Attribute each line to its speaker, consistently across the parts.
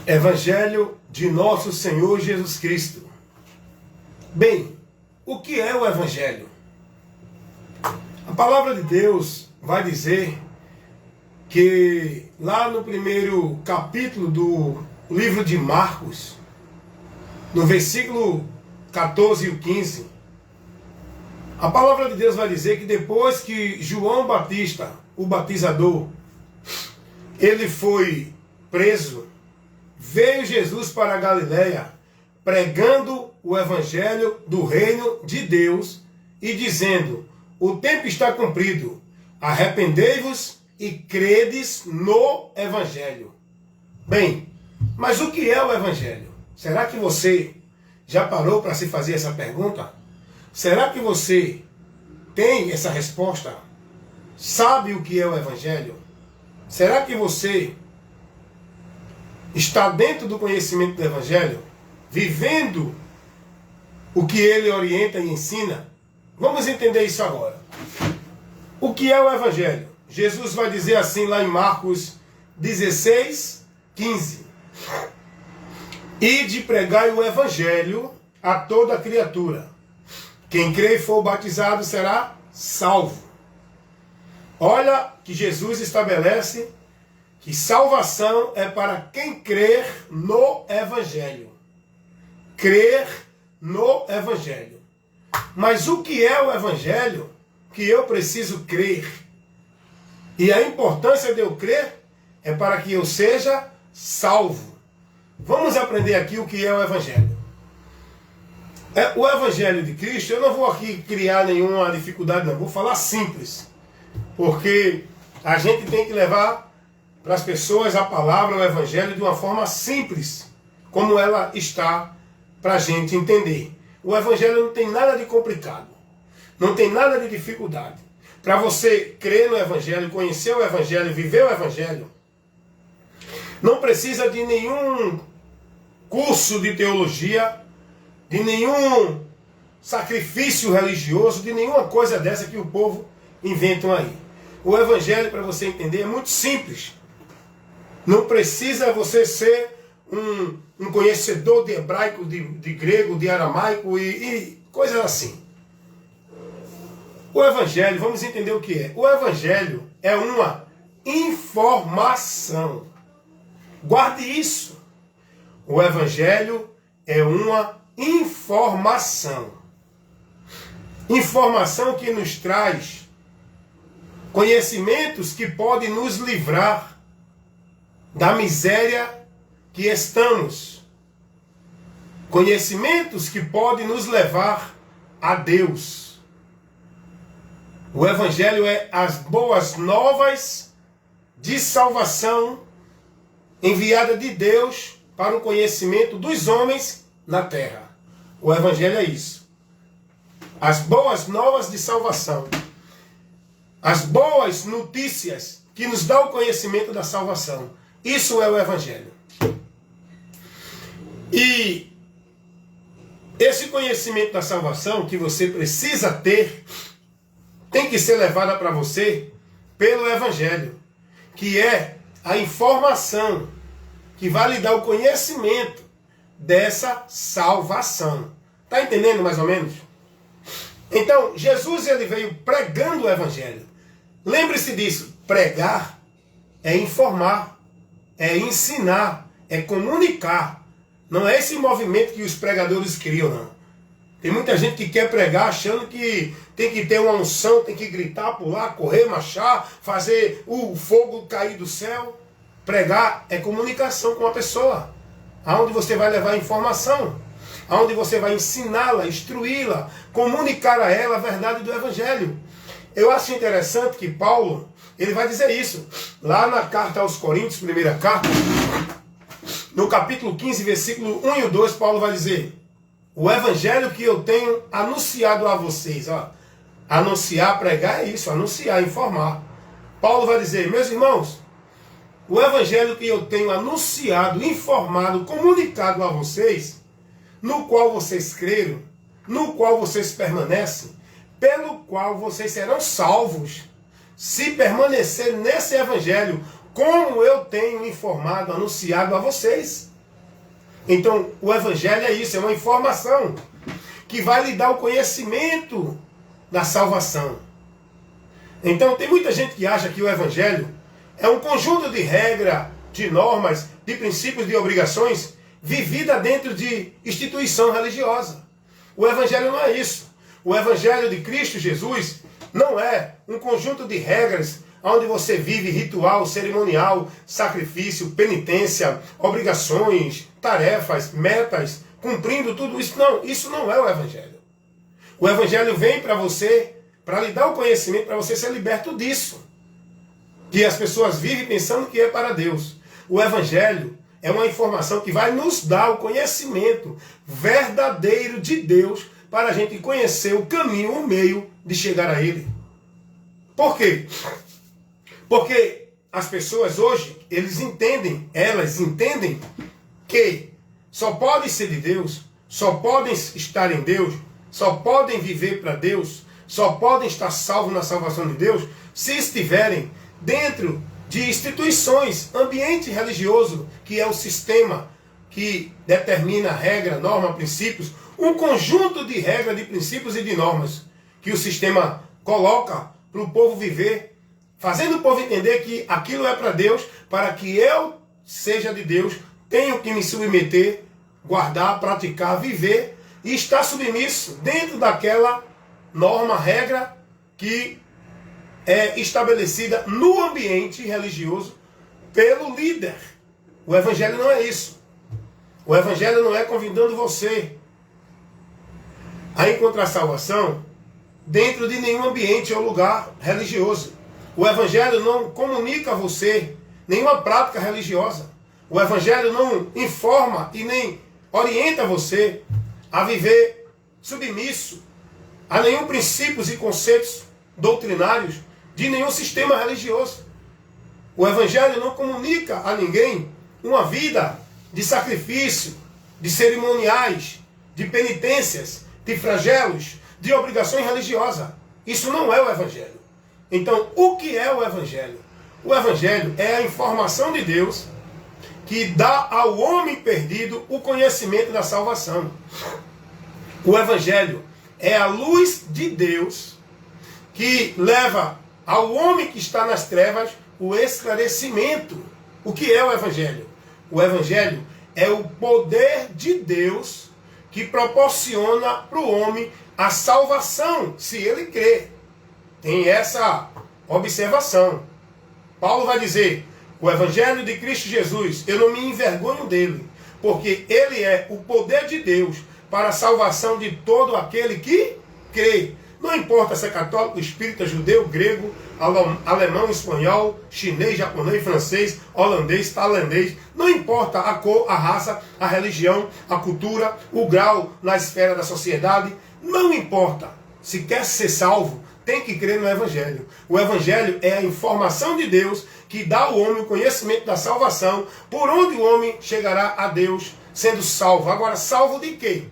Speaker 1: Evangelho de Nosso Senhor Jesus Cristo. Bem, o que é o Evangelho? A palavra de Deus vai dizer que lá no primeiro capítulo do livro de Marcos, no versículo 14 e 15, a palavra de Deus vai dizer que depois que João Batista, o batizador, ele foi preso, veio Jesus para a Galiléia, pregando o evangelho do reino de Deus e dizendo: o tempo está cumprido, arrependei-vos e credes no evangelho. Bem, mas o que é o evangelho? Será que você já parou para se fazer essa pergunta? Será que você tem essa resposta? Sabe o que é o evangelho? Será que você está dentro do conhecimento do evangelho, vivendo o que ele orienta e ensina? Vamos entender isso agora. O que é o evangelho? Jesus vai dizer assim lá em Marcos 16, 15. Ide pregai o evangelho a toda criatura. Quem crê e for batizado será salvo. Olha que Jesus estabelece que salvação é para quem crer no evangelho. Crer no evangelho. Mas o que é o evangelho que eu preciso crer? E a importância de eu crer é para que eu seja salvo. Vamos aprender aqui o que é o evangelho. O evangelho de Cristo, eu não vou aqui criar nenhuma dificuldade, não. Vou falar simples. Porque a gente tem que levar para as pessoas a palavra, o evangelho, de uma forma simples, como ela está para a gente entender. O evangelho não tem nada de complicado, não tem nada de dificuldade. Para você crer no evangelho, conhecer o evangelho, viver o evangelho, não precisa de nenhum curso de teologia, de nenhum sacrifício religioso, de nenhuma coisa dessa que o povo inventam aí. O evangelho, para você entender, é muito simples. Não precisa você ser um conhecedor de hebraico, de grego, de aramaico e coisas assim. O evangelho, vamos entender o que é. O evangelho é uma informação. Guarde isso. O evangelho é uma informação. Informação que nos traz conhecimentos que podem nos livrar da miséria que estamos. Conhecimentos que podem nos levar a Deus. O evangelho é as boas novas de salvação enviada de Deus para o conhecimento dos homens na terra. O evangelho é isso. As boas novas de salvação. As boas notícias que nos dão o conhecimento da salvação. Isso é o evangelho. E esse conhecimento da salvação que você precisa ter, tem que ser levada para você pelo evangelho, que é a informação que vai lhe dar o conhecimento dessa salvação. Está entendendo mais ou menos? Então, Jesus ele veio pregando o evangelho. Lembre-se disso, pregar é informar, é ensinar, é comunicar. Não é esse movimento que os pregadores criam, não. Tem muita gente que quer pregar achando que tem que ter uma unção, tem que gritar, pular, correr, marchar, fazer o fogo cair do céu. Pregar é comunicação com a pessoa, aonde você vai levar informação, aonde você vai ensiná-la, instruí-la, comunicar a ela a verdade do evangelho. Eu acho interessante que Paulo, ele vai dizer isso, lá na carta aos Coríntios, primeira carta, no capítulo 15, versículo 1 e 2, Paulo vai dizer: o evangelho que eu tenho anunciado a vocês, ó, anunciar, pregar é isso, anunciar, informar. Paulo vai dizer: meus irmãos, o evangelho que eu tenho anunciado, informado, comunicado a vocês, no qual vocês creram, no qual vocês permanecem, pelo qual vocês serão salvos, se permanecer nesse evangelho, como eu tenho informado, anunciado a vocês. Então, o Evangelho é isso, é uma informação que vai lhe dar o conhecimento da salvação. Então, tem muita gente que acha que o Evangelho é um conjunto de regras, de normas, de princípios, de obrigações, vivida dentro de instituição religiosa. O Evangelho não é isso. O Evangelho de Cristo Jesus não é um conjunto de regras onde você vive ritual, cerimonial, sacrifício, penitência, obrigações, tarefas, metas, cumprindo tudo isso. Não, isso não é o Evangelho. O Evangelho vem para você, para lhe dar o conhecimento, para você ser liberto disso. Que as pessoas vivem pensando que é para Deus. O Evangelho é uma informação que vai nos dar o conhecimento verdadeiro de Deus para a gente conhecer o caminho, o meio de chegar a Ele. Por quê? Porque as pessoas hoje, elas entendem que só podem ser de Deus, só podem estar em Deus, só podem viver para Deus, só podem estar salvos na salvação de Deus, se estiverem dentro de instituições, ambiente religioso, que é o sistema que determina regra, norma, princípios, um conjunto de regras, de princípios e de normas que o sistema coloca para o povo viver, fazendo o povo entender que aquilo é para Deus, para que eu seja de Deus, tenho que me submeter, guardar, praticar, viver e estar submisso dentro daquela norma, regra que é estabelecida no ambiente religioso pelo líder. O Evangelho não é isso. O Evangelho não é convidando você a encontrar salvação dentro de nenhum ambiente ou lugar religioso. O Evangelho não comunica a você nenhuma prática religiosa. O Evangelho não informa e nem orienta você a viver submisso a nenhum princípios e conceitos doutrinários de nenhum sistema religioso. O Evangelho não comunica a ninguém uma vida de sacrifício, de cerimoniais, de penitências, de flagelos, de obrigações religiosas. Isso não é o Evangelho. Então, o que é o Evangelho? O Evangelho é a informação de Deus que dá ao homem perdido o conhecimento da salvação. O Evangelho é a luz de Deus que leva ao homem que está nas trevas o esclarecimento. O que é o Evangelho? O Evangelho é o poder de Deus que proporciona para o homem a salvação, se ele crê. Tem essa observação. Paulo vai dizer, o Evangelho de Cristo Jesus, eu não me envergonho dele, porque ele é o poder de Deus para a salvação de todo aquele que crê. Não importa se é católico, espírita, judeu, grego, alemão, espanhol, chinês, japonês, francês, holandês, tailandês. Não importa a cor, a raça, a religião, a cultura, o grau na esfera da sociedade. Não importa. Se quer ser salvo, tem que crer no Evangelho. O Evangelho é a informação de Deus que dá ao homem o conhecimento da salvação, por onde o homem chegará a Deus sendo salvo. Agora, salvo de quê?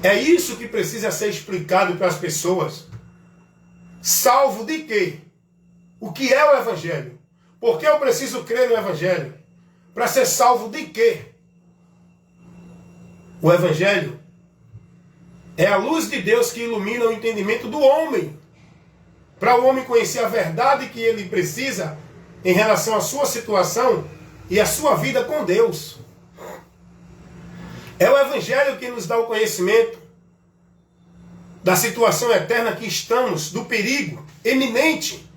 Speaker 1: É isso que precisa ser explicado para as pessoas. Salvo de quê? O que é o Evangelho? Por que eu preciso crer no Evangelho? Para ser salvo de quê? O Evangelho é a luz de Deus que ilumina o entendimento do homem. Para o homem conhecer a verdade que ele precisa em relação à sua situação e à sua vida com Deus. É o Evangelho que nos dá o conhecimento da situação eterna que estamos, do perigo eminente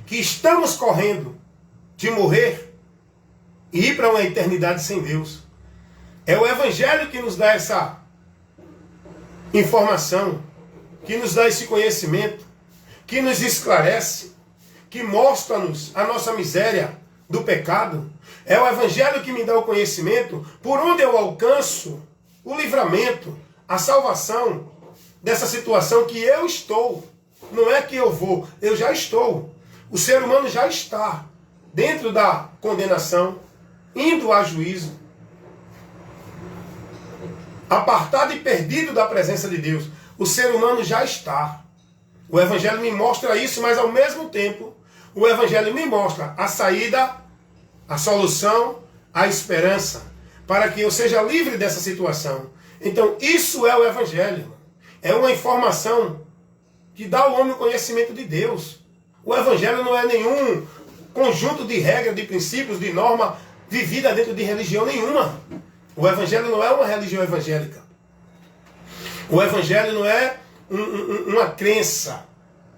Speaker 1: que estamos correndo de morrer e ir para uma eternidade sem Deus. É o Evangelho que nos dá essa informação, que nos dá esse conhecimento, que nos esclarece, que mostra-nos a nossa miséria do pecado. É o Evangelho que me dá o conhecimento por onde eu alcanço o livramento, a salvação dessa situação que eu estou. Não é que eu vou, eu já estou. O ser humano já está dentro da condenação, indo a juízo, apartado e perdido da presença de Deus. O ser humano já está. O Evangelho me mostra isso, mas ao mesmo tempo, o Evangelho me mostra a saída, a solução, a esperança. para que eu seja livre dessa situação. Então, isso é o Evangelho. É uma informação que dá ao homem o conhecimento de Deus. O Evangelho não é nenhum conjunto de regras, de princípios, de norma vivida dentro de religião nenhuma. O Evangelho não é uma religião evangélica. O Evangelho não é uma crença,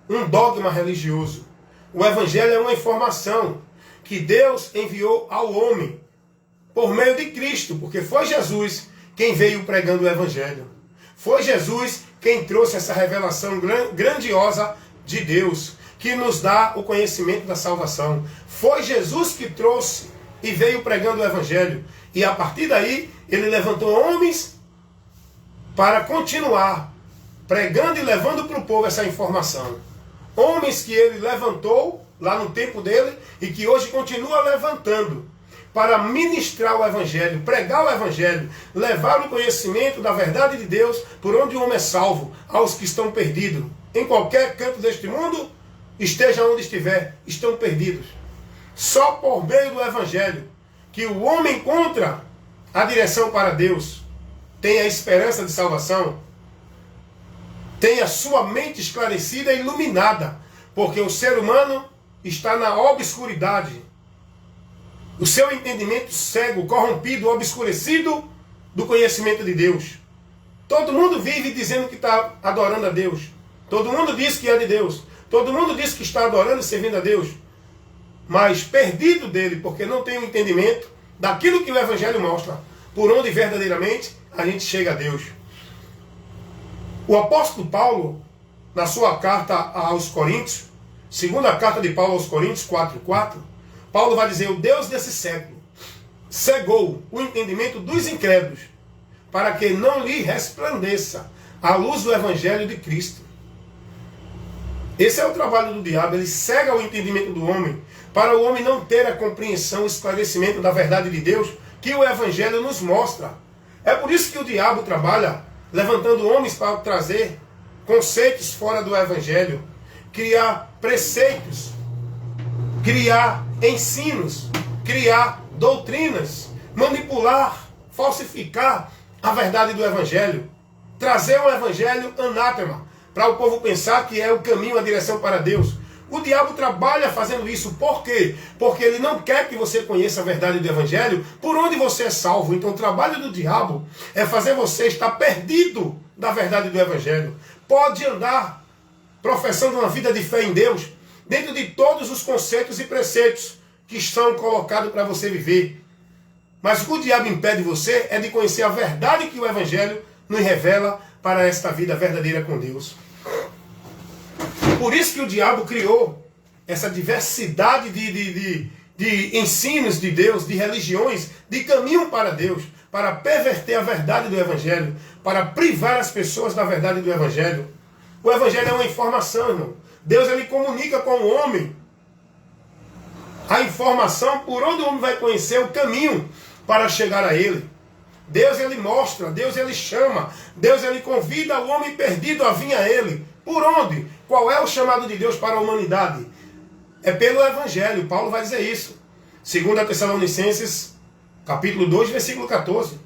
Speaker 1: um dogma religioso. O Evangelho é uma informação que Deus enviou ao homem por meio de Cristo, porque foi Jesus quem veio pregando o Evangelho. Foi Jesus quem trouxe essa revelação grandiosa de Deus, que nos dá o conhecimento da salvação. Foi Jesus que trouxe e veio pregando o Evangelho. E a partir daí, ele levantou homens para continuar pregando e levando para o povo essa informação. Homens que ele levantou lá no tempo dele e que hoje continua levantando para ministrar o Evangelho, pregar o Evangelho, levar o conhecimento da verdade de Deus por onde o homem é salvo, aos que estão perdidos. Em qualquer canto deste mundo, esteja onde estiver, estão perdidos. Só por meio do Evangelho que o homem encontra a direção para Deus, tem a esperança de salvação, tem a sua mente esclarecida e iluminada, porque o ser humano está na obscuridade. O seu entendimento cego, corrompido, obscurecido do conhecimento de Deus. Todo mundo vive dizendo que está adorando a Deus. Todo mundo diz que é de Deus. Todo mundo diz que está adorando e servindo a Deus. Mas perdido dele, porque não tem o entendimento daquilo que o Evangelho mostra, por onde verdadeiramente a gente chega a Deus. O apóstolo Paulo, na sua carta aos Coríntios, segunda carta de Paulo aos Coríntios 4:4, Paulo vai dizer: o Deus desse século cegou o entendimento dos incrédulos, para que não lhe resplandeça a luz do Evangelho de Cristo. Esse é o trabalho do diabo, ele cega o entendimento do homem, para o homem não ter a compreensão, o esclarecimento da verdade de Deus, que o Evangelho nos mostra. É por isso que o diabo trabalha, levantando homens para trazer conceitos fora do Evangelho, criar preceitos, criar ensinos, criar doutrinas, manipular, falsificar a verdade do Evangelho, trazer um Evangelho anátema, para o povo pensar que é o caminho, a direção para Deus. O diabo trabalha fazendo isso. Por quê? Porque ele não quer que você conheça a verdade do Evangelho, por onde você é salvo. Então o trabalho do diabo é fazer você estar perdido da verdade do Evangelho. Pode andar professando uma vida de fé em Deus, dentro de todos os conceitos e preceitos que são colocados para você viver. Mas o que o diabo impede você é de conhecer a verdade que o Evangelho nos revela para esta vida verdadeira com Deus. Por isso que o diabo criou essa diversidade de ensinos de Deus, de religiões, de caminho para Deus, para perverter a verdade do Evangelho, para privar as pessoas da verdade do Evangelho. O Evangelho é uma informação, irmão. Deus ele comunica com o homem a informação por onde o homem vai conhecer o caminho para chegar a ele. Deus ele mostra, Deus ele chama, Deus ele convida o homem perdido a vir a ele. Por onde? Qual é o chamado de Deus para a humanidade? É pelo Evangelho. Paulo vai dizer isso. 2 Tessalonicenses, capítulo 2, versículo 14.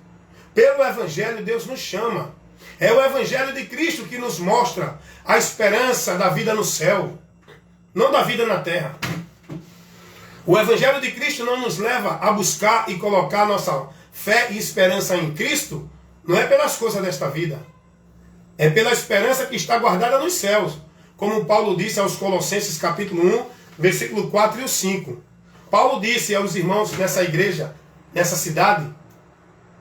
Speaker 1: Pelo Evangelho Deus nos chama. É o Evangelho de Cristo que nos mostra a esperança da vida no céu, não da vida na terra. O Evangelho de Cristo não nos leva a buscar e colocar nossa fé e esperança em Cristo, não é pelas coisas desta vida. É pela esperança que está guardada nos céus. Como Paulo disse aos Colossenses capítulo 1, versículo 4 e o 5. Paulo disse aos irmãos nessa igreja, nessa cidade,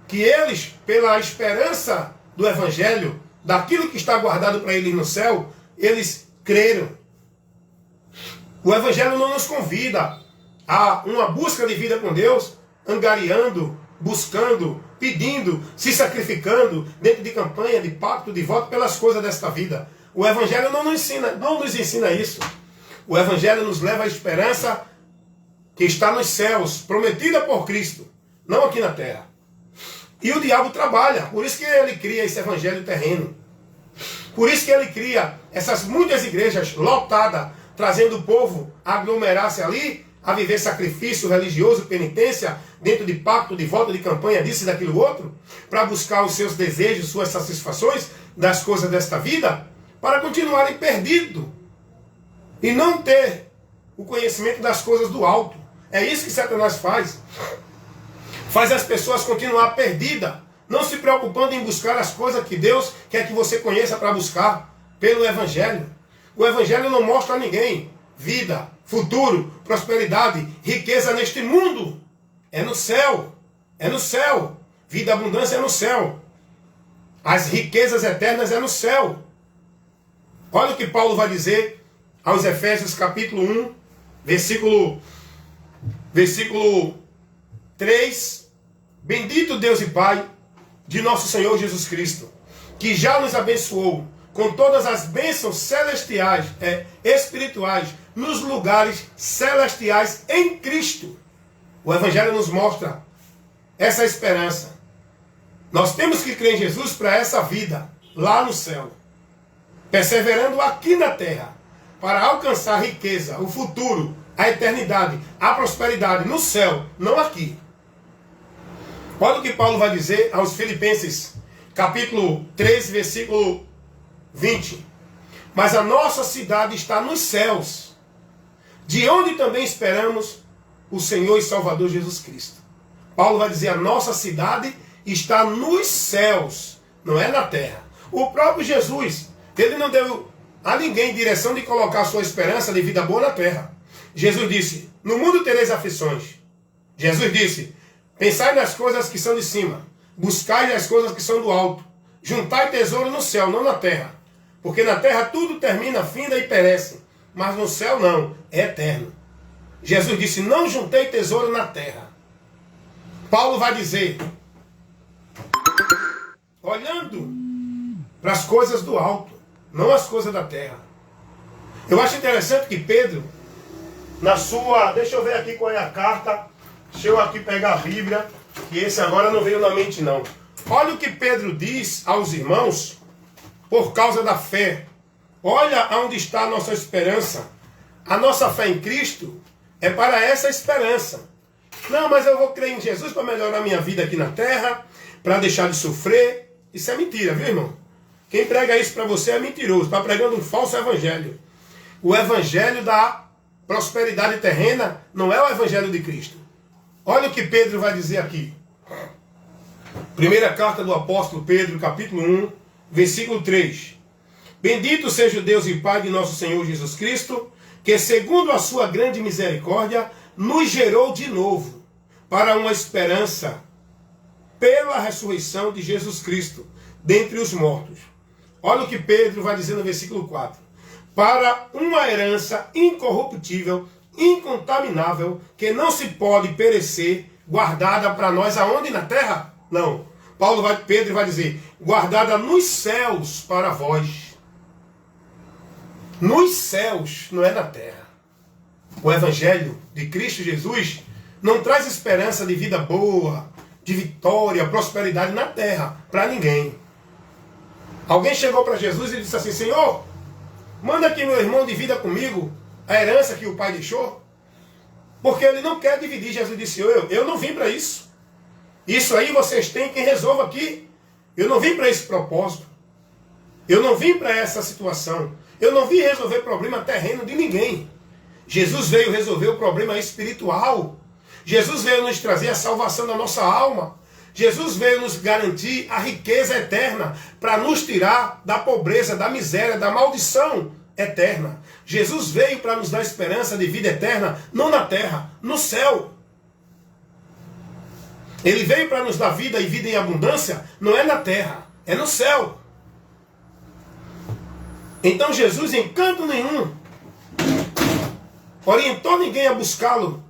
Speaker 1: que eles, pela esperança do Evangelho, daquilo que está guardado para eles no céu, eles creram. O Evangelho não nos convida a uma busca de vida com Deus, angariando, buscando, pedindo, se sacrificando, dentro de campanha, de pacto, de voto, pelas coisas desta vida. O Evangelho não nos ensina isso. O Evangelho nos leva à esperança que está nos céus, prometida por Cristo, não aqui na terra. E o diabo trabalha, por isso que ele cria esse evangelho terreno. Por isso que ele cria essas muitas igrejas lotadas, trazendo o povo a aglomerar-se ali, a viver sacrifício religioso, penitência, dentro de pacto, de volta de campanha, disso e daquilo outro, para buscar os seus desejos, suas satisfações das coisas desta vida, para continuarem perdidos e não ter o conhecimento das coisas do alto. É isso que Satanás faz. Faz as pessoas continuar perdidas, não se preocupando em buscar as coisas que Deus quer que você conheça para buscar pelo Evangelho. O Evangelho não mostra a ninguém vida, futuro, prosperidade, riqueza neste mundo. É no céu. É no céu. Vida e abundância é no céu. As riquezas eternas é no céu. Olha o que Paulo vai dizer aos Efésios capítulo 1, versículo 3. Bendito Deus e Pai de nosso Senhor Jesus Cristo, que já nos abençoou com todas as bênçãos celestiais, espirituais, nos lugares celestiais em Cristo. O Evangelho nos mostra essa esperança. Nós temos que crer em Jesus para essa vida, lá no céu. Perseverando aqui na terra, para alcançar a riqueza, o futuro, a eternidade, a prosperidade no céu, não aqui. Olha o que Paulo vai dizer aos Filipenses, capítulo 3, versículo 20. Mas a nossa cidade está nos céus, de onde também esperamos o Senhor e Salvador Jesus Cristo. Paulo vai dizer, a nossa cidade está nos céus, não é na terra. O próprio Jesus, ele não deu a ninguém direção de colocar sua esperança de vida boa na terra. Jesus disse, no mundo tereis aflições. Jesus disse, pensai nas coisas que são de cima, buscai as coisas que são do alto, juntai tesouro no céu, não na terra. Porque na terra tudo termina, finda e perece, mas no céu não, é eterno. Jesus disse, não juntei tesouro na terra. Paulo vai dizer, olhando para as coisas do alto, não as coisas da terra. Eu acho interessante que Pedro, na sua... Deixa eu ver aqui qual é a carta. Deixa eu aqui pegar a Bíblia, que esse agora não veio na mente não. Olha o que Pedro diz aos irmãos por causa da fé. Olha onde está a nossa esperança. A nossa fé em Cristo é para essa esperança. Não, mas eu vou crer em Jesus para melhorar a minha vida aqui na terra, para deixar de sofrer. Isso é mentira, viu, irmão? Quem prega isso para você é mentiroso, está pregando um falso evangelho. O evangelho da prosperidade terrena não é o evangelho de Cristo. Olha o que Pedro vai dizer aqui. Primeira carta do apóstolo Pedro, capítulo 1, versículo 3. Bendito seja o Deus e Pai de nosso Senhor Jesus Cristo, que segundo a sua grande misericórdia, nos gerou de novo para uma esperança pela ressurreição de Jesus Cristo dentre os mortos. Olha o que Pedro vai dizer no versículo 4. Para uma herança incorruptível, incontaminável, que não se pode perecer, guardada para nós aonde? Na terra? Não. Pedro vai dizer, guardada nos céus para vós. Nos céus, não é na terra. O Evangelho de Cristo Jesus não traz esperança de vida boa, de vitória, prosperidade na terra, para ninguém. Alguém chegou para Jesus e disse assim, Senhor, manda aqui meu irmão divida comigo a herança que o pai deixou. Porque ele não quer dividir. Jesus disse, eu não vim para isso. Isso aí vocês têm quem resolva aqui. Eu não vim para esse propósito. Eu não vim para essa situação. Eu não vim resolver problema terreno de ninguém. Jesus veio resolver o problema espiritual. Jesus veio nos trazer a salvação da nossa alma. Jesus veio nos garantir a riqueza eterna para nos tirar da pobreza, da miséria, da maldição eterna. Jesus veio para nos dar esperança de vida eterna, não na terra, no céu. Ele veio para nos dar vida e vida em abundância, não é na terra, é no céu. Então Jesus, em canto nenhum, orientou ninguém a buscá-lo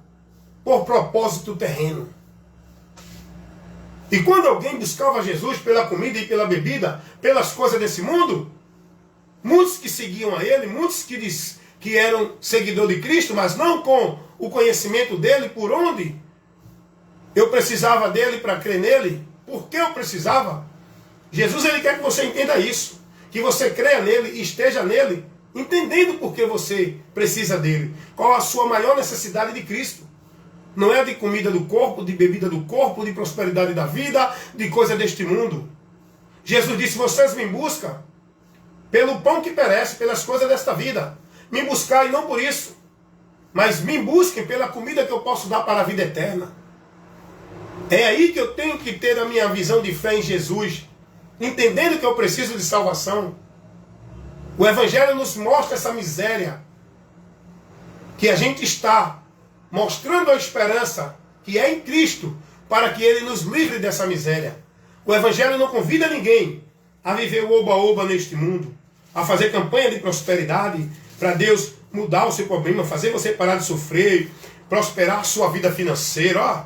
Speaker 1: por propósito terreno. E quando alguém buscava Jesus pela comida e pela bebida, pelas coisas desse mundo, muitos que seguiam a ele, muitos que eram seguidores de Cristo, mas não com o conhecimento dele, por onde eu precisava dele para crer nele, por que eu precisava? Jesus, ele quer que você entenda isso, que você creia nele, esteja nele entendendo por que você precisa dele. Qual a sua maior necessidade de Cristo. Não é de comida do corpo, de bebida do corpo, de prosperidade da vida, de coisa deste mundo. Jesus disse, vocês me buscam pelo pão que perece, pelas coisas desta vida. Me buscai não por isso, mas me busquem pela comida que eu posso dar para a vida eterna. É aí que eu tenho que ter a minha visão de fé em Jesus, entendendo que eu preciso de salvação. O Evangelho nos mostra essa miséria, que a gente está mostrando a esperança que é em Cristo, para que Ele nos livre dessa miséria. O Evangelho não convida ninguém a viver o oba-oba neste mundo, a fazer campanha de prosperidade, para Deus mudar o seu problema, fazer você parar de sofrer, prosperar a sua vida financeira. Ó,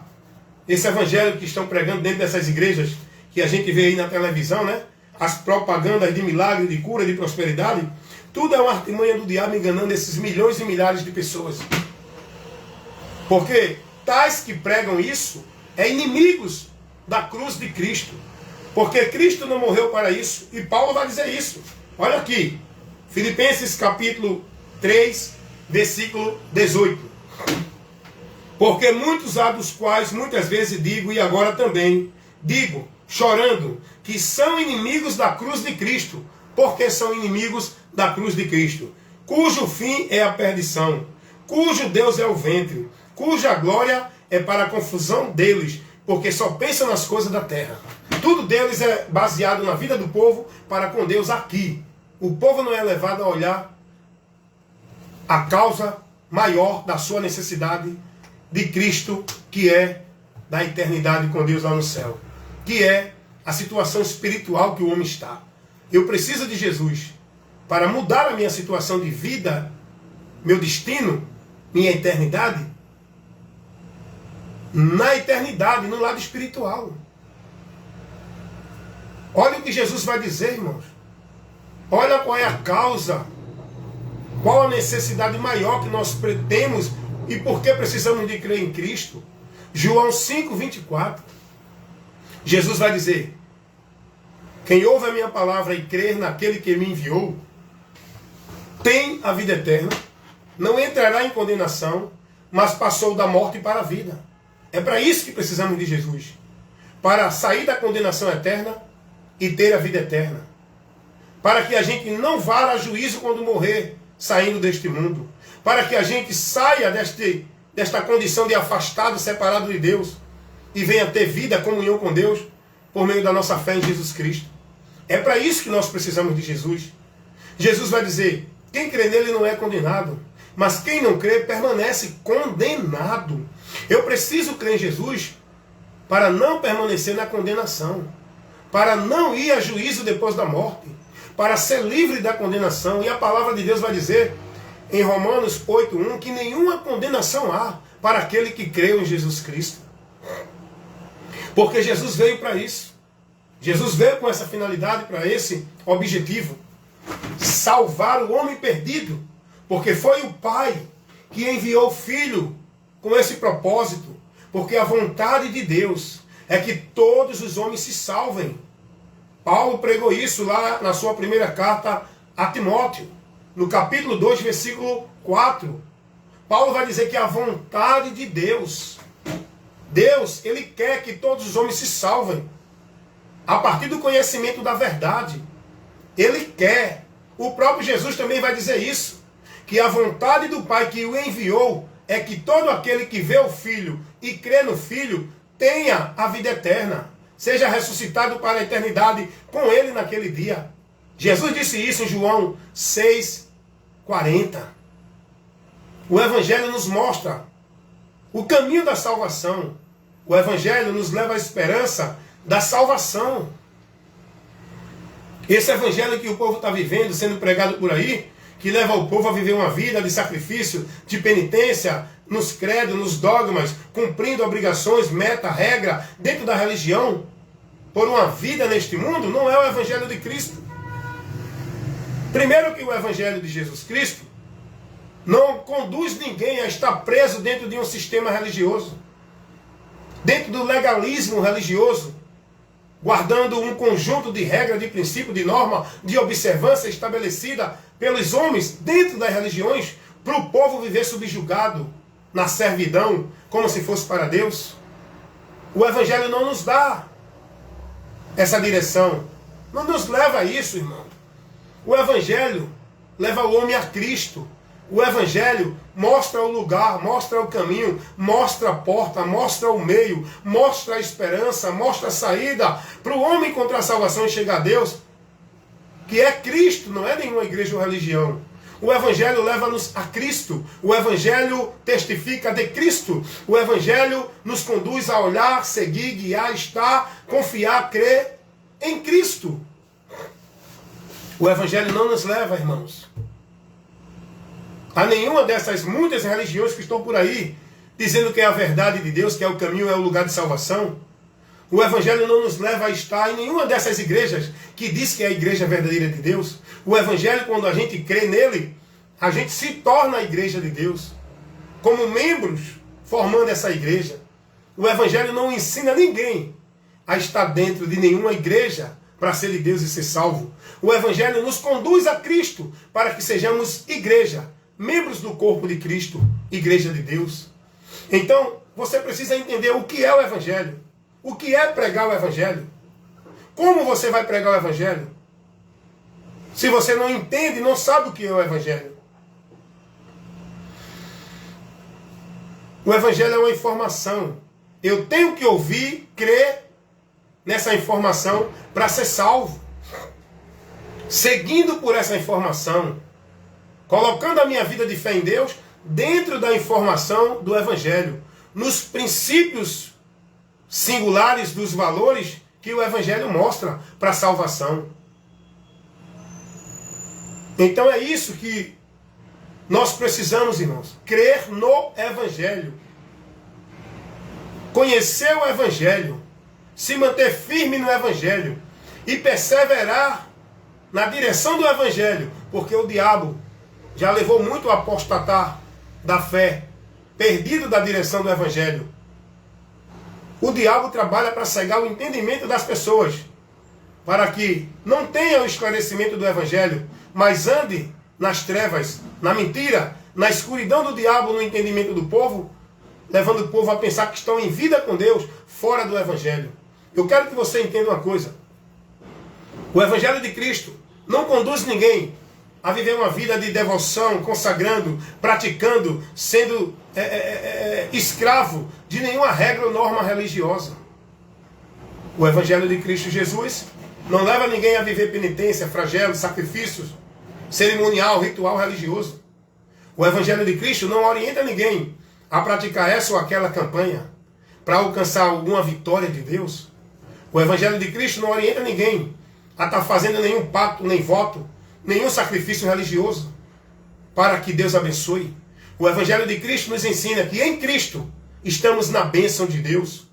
Speaker 1: esse Evangelho que estão pregando dentro dessas igrejas, que a gente vê aí na televisão, né? As propagandas de milagre, de cura, de prosperidade, tudo é uma artimanha do diabo enganando esses milhões e milhares de pessoas. Porque tais que pregam isso é inimigos da cruz de Cristo. Porque Cristo não morreu para isso. E Paulo vai dizer isso. Olha aqui. Filipenses capítulo 3, versículo 18. Porque muitos há dos quais muitas vezes digo, e agora também digo, chorando, que são inimigos da cruz de Cristo. Porque são inimigos da cruz de Cristo. Cujo fim é a perdição. Cujo Deus é o ventre. Cuja glória é para a confusão deles. Porque só pensam nas coisas da terra. Tudo deles é baseado na vida do povo para com Deus aqui. O povo não é levado a olhar a causa maior da sua necessidade de Cristo, que é da eternidade com Deus lá no céu. Que é a situação espiritual que o homem está. Eu preciso de Jesus para mudar a minha situação de vida, meu destino, minha eternidade, na eternidade, no lado espiritual. Olha o que Jesus vai dizer, irmãos. Olha qual é a causa, qual a necessidade maior que nós temos e por que precisamos de crer em Cristo. João 5, 24. Jesus vai dizer, quem ouve a minha palavra e crer naquele que me enviou, tem a vida eterna, não entrará em condenação, mas passou da morte para a vida. É para isso que precisamos de Jesus. Para sair da condenação eterna e ter a vida eterna. Para que a gente não vá a juízo quando morrer, saindo deste mundo. Para que a gente saia desta condição de afastado, separado de Deus, e venha ter vida, comunhão com Deus, por meio da nossa fé em Jesus Cristo. É para isso que nós precisamos de Jesus. Jesus vai dizer, quem crê nele não é condenado, mas quem não crê permanece condenado. Eu preciso crer em Jesus para não permanecer na condenação, para não ir a juízo depois da morte, para ser livre da condenação. E a palavra de Deus vai dizer em Romanos 8:1 que nenhuma condenação há para aquele que creu em Jesus Cristo. Porque Jesus veio para isso. Jesus veio com essa finalidade, para esse objetivo. Salvar o homem perdido. Porque foi o Pai que enviou o Filho com esse propósito. Porque a vontade de Deus é que todos os homens se salvem. Paulo pregou isso lá na sua primeira carta a Timóteo, no capítulo 2, versículo 4. Paulo vai dizer que a vontade de Deus, Ele quer que todos os homens se salvem, a partir do conhecimento da verdade. Ele quer. O próprio Jesus também vai dizer isso, que a vontade do Pai que o enviou é que todo aquele que vê o Filho e crê no Filho tenha a vida eterna, seja ressuscitado para a eternidade com Ele naquele dia. Jesus disse isso em João 6:40. O Evangelho nos mostra o caminho da salvação. O Evangelho nos leva à esperança da salvação. Esse Evangelho que o povo está vivendo, sendo pregado por aí, que leva o povo a viver uma vida de sacrifício, de penitência, nos credos, nos dogmas, cumprindo obrigações, meta, regra, dentro da religião, por uma vida neste mundo, não é o Evangelho de Cristo. Primeiro que o Evangelho de Jesus Cristo não conduz ninguém a estar preso dentro de um sistema religioso, dentro do legalismo religioso, guardando um conjunto de regras, de princípio, de norma, de observância estabelecida pelos homens dentro das religiões, para o povo viver subjugado na servidão, como se fosse para Deus. O Evangelho não nos dá essa direção, não nos leva a isso, irmão. O Evangelho leva o homem a Cristo. O Evangelho mostra o lugar, mostra o caminho, mostra a porta, mostra o meio, mostra a esperança, mostra a saída para o homem encontrar a salvação e chegar a Deus, que é Cristo, não é nenhuma igreja ou religião. O Evangelho leva-nos a Cristo. O Evangelho testifica de Cristo. O Evangelho nos conduz a olhar, seguir, guiar, estar, confiar, crer em Cristo. O Evangelho não nos leva, irmãos, a nenhuma dessas muitas religiões que estão por aí, dizendo que é a verdade de Deus, que é o caminho, é o lugar de salvação. O Evangelho não nos leva a estar em nenhuma dessas igrejas que diz que é a igreja verdadeira de Deus. O Evangelho, quando a gente crê nele, a gente se torna a igreja de Deus, como membros formando essa igreja. O Evangelho não ensina ninguém a estar dentro de nenhuma igreja para ser de Deus e ser salvo. O Evangelho nos conduz a Cristo para que sejamos igreja, membros do corpo de Cristo, igreja de Deus. Então, você precisa entender o que é o Evangelho. O que é pregar o Evangelho? Como você vai pregar o Evangelho? Se você não entende, não sabe o que é o Evangelho. O Evangelho é uma informação. Eu tenho que ouvir, crer nessa informação para ser salvo. Seguindo por essa informação, colocando a minha vida de fé em Deus dentro da informação do Evangelho, nos princípios singulares dos valores que o Evangelho mostra para a salvação. Então é isso que nós precisamos, irmãos, crer no Evangelho, conhecer o Evangelho, se manter firme no Evangelho e perseverar na direção do Evangelho, porque o diabo já levou muito a apostatar da fé, perdido da direção do Evangelho. O diabo trabalha para cegar o entendimento das pessoas, para que não tenha o esclarecimento do Evangelho, mas ande nas trevas, na mentira, na escuridão do diabo, no entendimento do povo, levando o povo a pensar que estão em vida com Deus, fora do Evangelho. Eu quero que você entenda uma coisa. O Evangelho de Cristo não conduz ninguém a viver uma vida de devoção, consagrando, praticando, sendo escravo de nenhuma regra ou norma religiosa. O Evangelho de Cristo Jesus não leva ninguém a viver penitência, flagelo, sacrifícios, cerimonial, ritual religioso. O Evangelho de Cristo não orienta ninguém a praticar essa ou aquela campanha para alcançar alguma vitória de Deus. O Evangelho de Cristo não orienta ninguém a estar fazendo nenhum pacto, nem voto, nenhum sacrifício religioso para que Deus abençoe. O Evangelho de Cristo nos ensina que em Cristo estamos na bênção de Deus.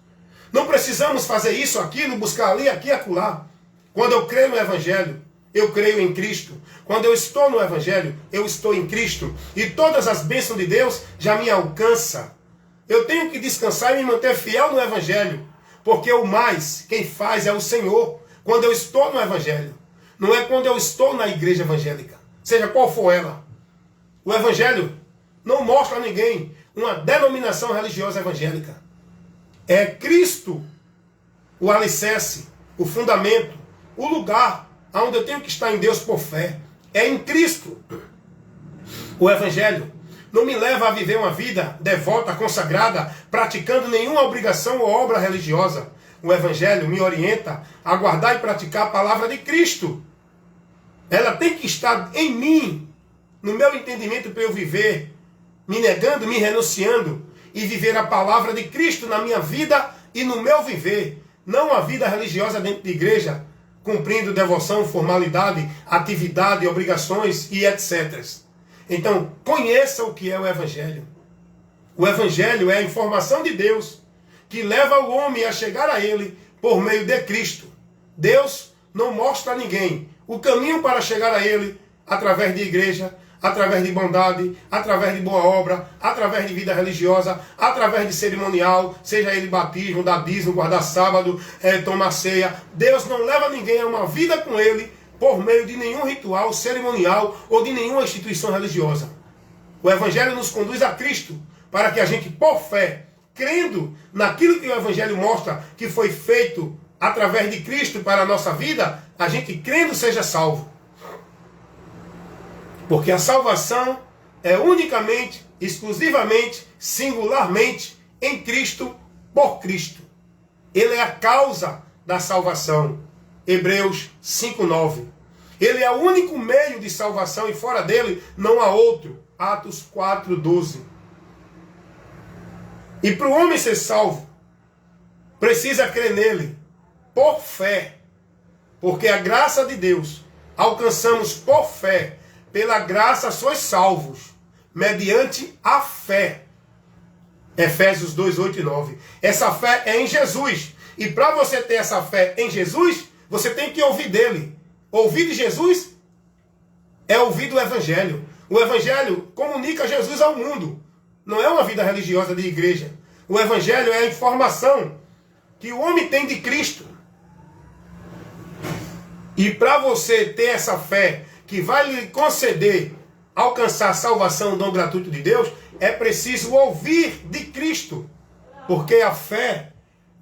Speaker 1: Não precisamos fazer isso, aquilo, buscar ali, aqui e acolá. Quando eu creio no Evangelho, eu creio em Cristo. Quando eu estou no Evangelho, eu estou em Cristo. E todas as bênçãos de Deus já me alcançam. Eu tenho que descansar e me manter fiel no Evangelho. Porque o mais, quem faz é o Senhor. Quando eu estou no Evangelho. Não é quando eu estou na igreja evangélica, seja qual for ela. O Evangelho não mostra a ninguém uma denominação religiosa evangélica. É Cristo o alicerce, o fundamento, o lugar onde eu tenho que estar em Deus por fé. É em Cristo. O Evangelho não me leva a viver uma vida devota, consagrada, praticando nenhuma obrigação ou obra religiosa. O Evangelho me orienta a guardar e praticar a palavra de Cristo. Ela tem que estar em mim, no meu entendimento, para eu viver, me negando, me renunciando, e viver a palavra de Cristo na minha vida e no meu viver. Não a vida religiosa dentro de igreja, cumprindo devoção, formalidade, atividade, obrigações e etc. Então, conheça o que é o Evangelho. O Evangelho é a informação de Deus que leva o homem a chegar a Ele por meio de Cristo. Deus não mostra a ninguém o caminho para chegar a Ele através de igreja, através de bondade, através de boa obra, através de vida religiosa, através de cerimonial, seja ele batismo, dar dízimo, guardar sábado, tomar ceia. Deus não leva ninguém a uma vida com Ele por meio de nenhum ritual cerimonial ou de nenhuma instituição religiosa. O Evangelho nos conduz a Cristo, para que a gente, por fé, crendo naquilo que o Evangelho mostra que foi feito através de Cristo para a nossa vida, a gente crendo seja salvo. Porque a salvação é unicamente, exclusivamente, singularmente em Cristo, por Cristo. Ele é a causa da salvação. Hebreus 5:9. Ele é o único meio de salvação e fora dele não há outro. Atos 4:12. E para o homem ser salvo, precisa crer nele, por fé. Porque a graça de Deus, alcançamos por fé. Pela graça sois salvos, mediante a fé. Efésios 2:8 e 9. Essa fé é em Jesus. E para você ter essa fé em Jesus, você tem que ouvir dele. Ouvir de Jesus é ouvir do Evangelho. O Evangelho comunica Jesus ao mundo. Não é uma vida religiosa de igreja. O Evangelho é a informação que o homem tem de Cristo. E para você ter essa fé que vai lhe conceder alcançar a salvação, o dom gratuito de Deus, é preciso ouvir de Cristo. Porque a fé,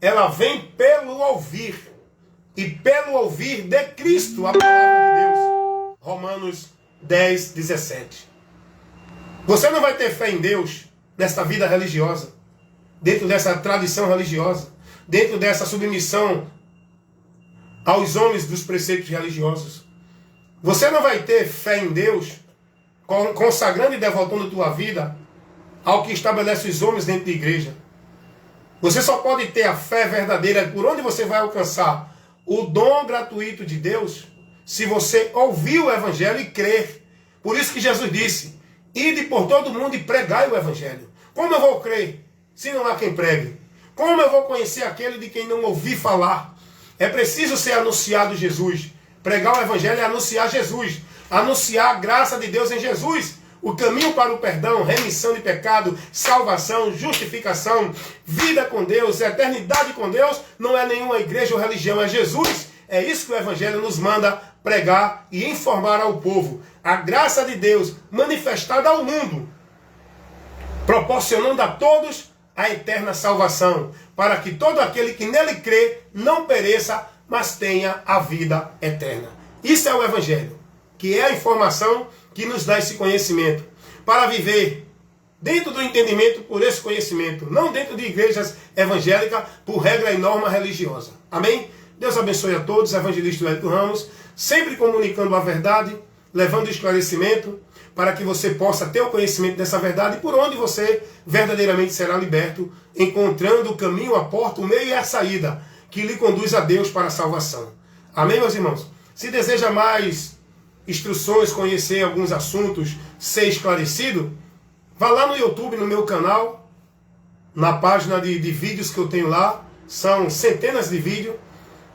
Speaker 1: ela vem pelo ouvir. E pelo ouvir de Cristo, a palavra de Deus. Romanos 10:17. Você não vai ter fé em Deus nesta vida religiosa, dentro dessa tradição religiosa, dentro dessa submissão aos homens dos preceitos religiosos. Você não vai ter fé em Deus, consagrando e devotando tua vida ao que estabelece os homens dentro da igreja. Você só pode ter a fé verdadeira por onde você vai alcançar o dom gratuito de Deus, se você ouvir o Evangelho e crer. Por isso que Jesus disse, ide por todo mundo e pregai o Evangelho. Como eu vou crer se não há quem pregue? Como eu vou conhecer aquele de quem não ouvi falar? É preciso ser anunciado Jesus. Pregar o Evangelho é anunciar Jesus. Anunciar a graça de Deus em Jesus. O caminho para o perdão, remissão de pecado, salvação, justificação, vida com Deus, eternidade com Deus, não é nenhuma igreja ou religião, é Jesus. É isso que o Evangelho nos manda pregar e informar ao povo. A graça de Deus manifestada ao mundo, proporcionando a todos a eterna salvação, para que todo aquele que nele crê não pereça, mas tenha a vida eterna. Isso é o Evangelho, que é a informação que nos dá esse conhecimento, para viver dentro do entendimento por esse conhecimento, não dentro de igrejas evangélicas por regra e norma religiosa. Amém? Deus abençoe a todos, evangelista Hélio Ramos, sempre comunicando a verdade, levando esclarecimento, para que você possa ter o conhecimento dessa verdade, por onde você verdadeiramente será liberto, encontrando o caminho, a porta, o meio e a saída, que lhe conduz a Deus para a salvação. Amém, meus irmãos? Se deseja mais instruções, conhecer alguns assuntos, ser esclarecido, vá lá no YouTube, no meu canal, na página de vídeos que eu tenho lá, são centenas de vídeos,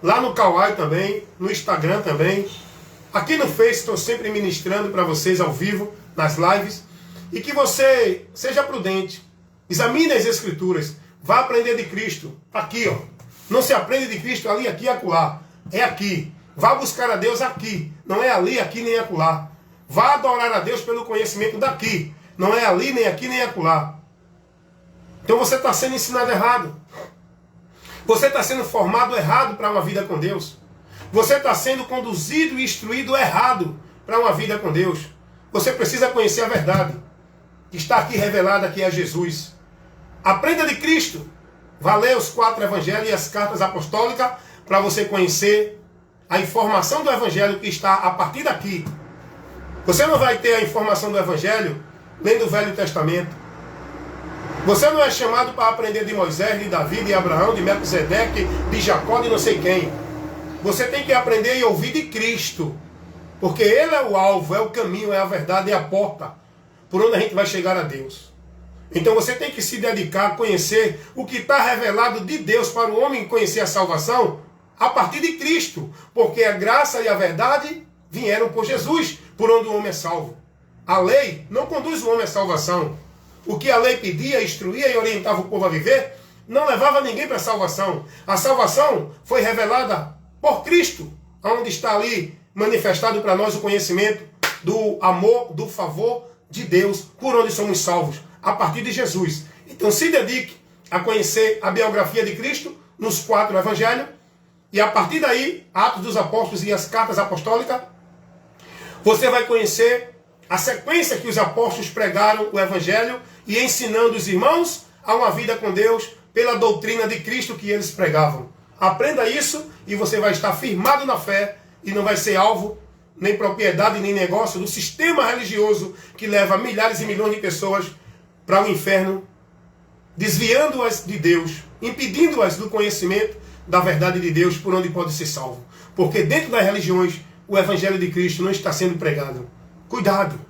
Speaker 1: lá no Kawai também, no Instagram também, aqui no Face estou sempre ministrando para vocês ao vivo, nas lives, e que você seja prudente, examine as Escrituras, vá aprender de Cristo, aqui ó, não se aprende de Cristo ali, aqui e acolá, é aqui. Vá buscar a Deus aqui, não é ali, aqui nem acolá. Vá adorar a Deus pelo conhecimento daqui, não é ali, nem aqui, nem acolá. Então você está sendo ensinado errado. Você está sendo formado errado para uma vida com Deus. Você está sendo conduzido e instruído errado para uma vida com Deus. Você precisa conhecer a verdade, que está aqui revelada, que é Jesus. Aprenda de Cristo. Vá ler os 4 evangelhos e as cartas apostólicas para você conhecer a informação do Evangelho que está a partir daqui. Você não vai ter a informação do Evangelho lendo o Velho Testamento. Você não é chamado para aprender de Moisés, de Davi, de Abraão, de Melquisedeque, de Jacó, de não sei quem. Você tem que aprender e ouvir de Cristo. Porque Ele é o alvo, é o caminho, é a verdade, é a porta por onde a gente vai chegar a Deus. Então você tem que se dedicar a conhecer o que está revelado de Deus para o homem conhecer a salvação a partir de Cristo. Porque a graça e a verdade vieram por Jesus, por onde o homem é salvo. A lei não conduz o homem à salvação. O que a lei pedia, instruía e orientava o povo a viver, não levava ninguém para a salvação. A salvação foi revelada por Cristo, onde está ali manifestado para nós o conhecimento do amor, do favor de Deus, por onde somos salvos, a partir de Jesus. Então se dedique a conhecer a biografia de Cristo nos 4 evangelhos, e a partir daí, Atos dos Apóstolos e as cartas apostólicas, você vai conhecer a sequência que os apóstolos pregaram o evangelho e ensinando os irmãos a uma vida com Deus pela doutrina de Cristo que eles pregavam. Aprenda isso e você vai estar firmado na fé e não vai ser alvo, nem propriedade, nem negócio do sistema religioso que leva milhares e milhões de pessoas para o inferno, desviando-as de Deus, impedindo-as do conhecimento da verdade de Deus por onde pode ser salvo. Porque dentro das religiões o evangelho de Cristo não está sendo pregado. Cuidado!